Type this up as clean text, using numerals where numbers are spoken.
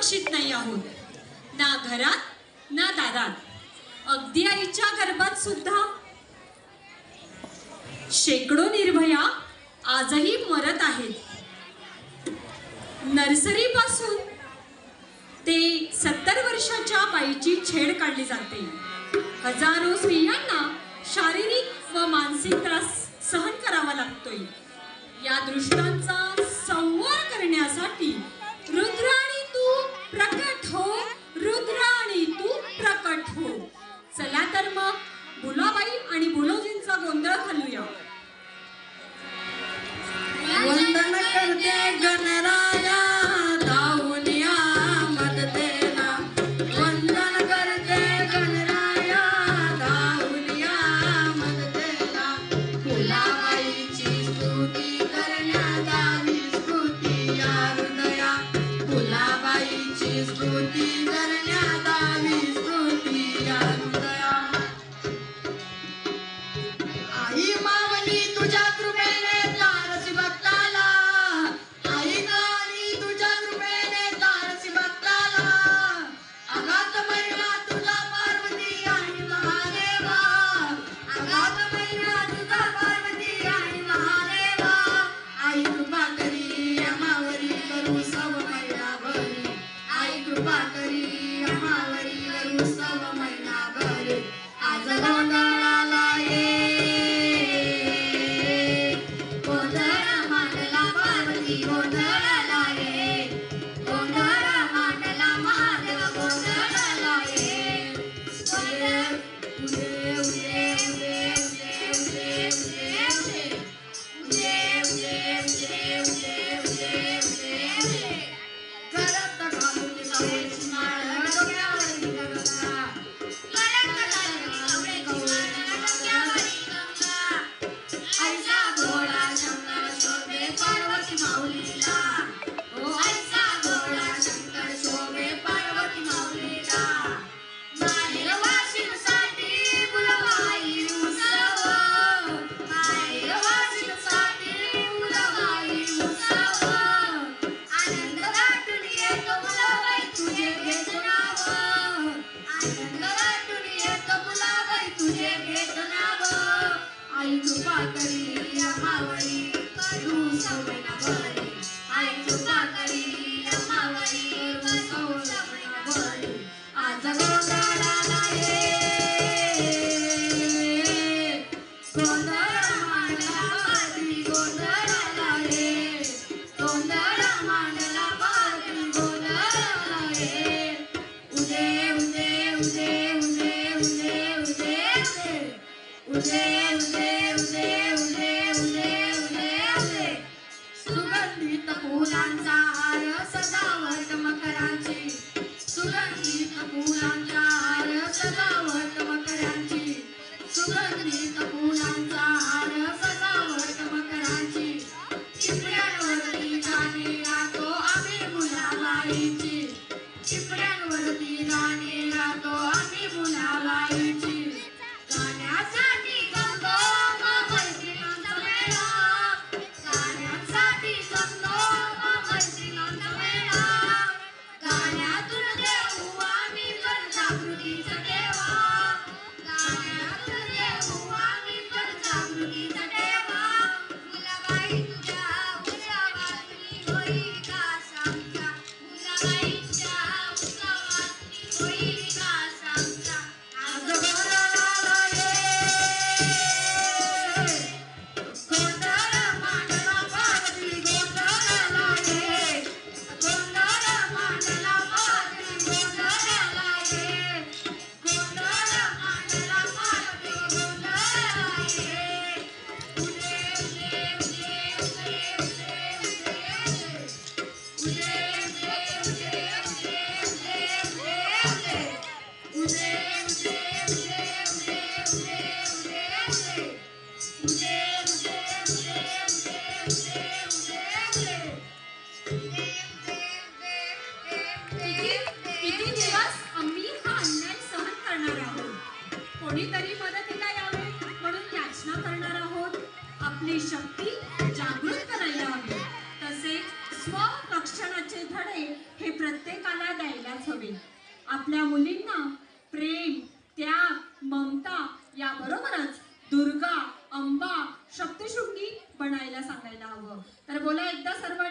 सुरक्षित नाही आहोत, ना घरात ना दारात, अगदी आईच्या गर्भात सुद्धा शेकडो निर्भया आजही मरत आहेत। नर्सरी पासून ते 70 वर्षाच्या बाईची छेड काढली जाते। हजारो स्त्रियांना शारीरिक व मानसिक त्रास सहन करावा लागतोय। या दृष्टांचा संवार करण्यासाठी रुद्राणी तू प्रकट हो, रुद्राणी तू प्रकट हो। चला तर मग भुलाबाई आणि भुलवजींचा गोंधळ घालूया। वंदन करते गणराया धावून या मदतीला, वंदन करते गणराया धावून या मदतीला। फुलाबाईची स्तुती करण्यात आली स्तुती या हृदया, फुलाबाईची स्तुती करण्यात आली स्तुती या हृदया। आई मावली तुझ्या कृपेने तारसी भक्ताला, आई गाणी तुझ्या कृपेने तारसी भक्ताला। अगाध महिमा तुझा पार्वती आणि महादेवा, अगाध महिमा तुझा पार्वती आणि महादेवा। आई कृपा करी आम्हावरी करू सब महिना भरी, आई कृपा करी आम्हावरी करू सब महिना भरी। आज गोंधळाला गोंधळाला ये, गोंधळ मांडला महादेव गोंधळाला ये। उदे उदे उदे उदे उदे उदे उदे उदे उदे उदे उदे उदे। गळ्यात घालून सावळीची माळ डोक्यावरती गंगा, गळ्यात घालून सावळीची माळ डोक्यावरती गंगा। आईचा घोडा शंकर शोभे पार्वती माऊलीला, ओ आईचा घोडा शंकर शोभे पार्वती माऊलीला। माहेर वाशिमसाठी फुलवाई उत्सव, माहेर वाशिमसाठी फुलवाई उत्सव। आनंद वाटून येतो फुलवाई तुझे घेतो नाव, आनंद वाटून येतो फुलवाई तुझे घेतो नाव। आई कृपा करी आम्हावरी करू सब महिना भरी, आई कृपा करी आम्हावरी करू सब महिना भरी। आज गोंधळाला ये, गोंधळ मांडला पात्री गोंधळाला ये, गोंधळ मांडला पात्री गोंधळाला ये। उदे उदे उदे उदे उदे उदे उदे उदे उदे उदे उदे उदे उदे उदे। सुगंधित फुलांचा हार सजावट मकरांची, सुगंधित फुलांचा हार सजावट मकरांची, सुगंधित फुलांचा हार सजावट मकरांची। चिपळ्यांवरती गाणी गातो आम्ही भुलाबाईची, चिपळ्यांवरती गाणी गातो आम्ही भुलाबाईची। गाण्यासाठी जमतो मैत्रिणींचा मेळा, गाण्यासाठी जमतो मैत्रिणींचा मेळा। गाण्यातून देऊ आम्ही जनजागृतीचा देवा, गाण्यातून देऊ आम्ही जनजागृतीचा देवा। भुलाबाई तुझ्या उत्सवात होईल विकास आमचा, भुलाबाईच्या उत्सवात होईल विकास आमचा। आज गोंधळाला ये, गोंधळ मांडला पात्री गोंधळाला ये, गोंधळ मांडला पात्री गोंधळाला ये, गोंधळ मांडला पात्री गोंधळाला ये। उदे उदे उदे उदे उदे उदे उदे उदे उदे उदे किती दिवस आम्ही हा अन्याय सहन करणार आहोत? कोणीतरी मदतीला यावे म्हणून याचना करणार आहोत। आपली शक्ती जागृत करायला हवी, तसेच स्वरक्षणाचे धडे हे प्रत्येकाला हवे. आपल्या मुलींना प्रेम, त्याग, ममता याबरोबरच दुर्गा, अंबा, सप्तशृंगी बनायला सांगायला हवं. तर बोला एकदा सर्व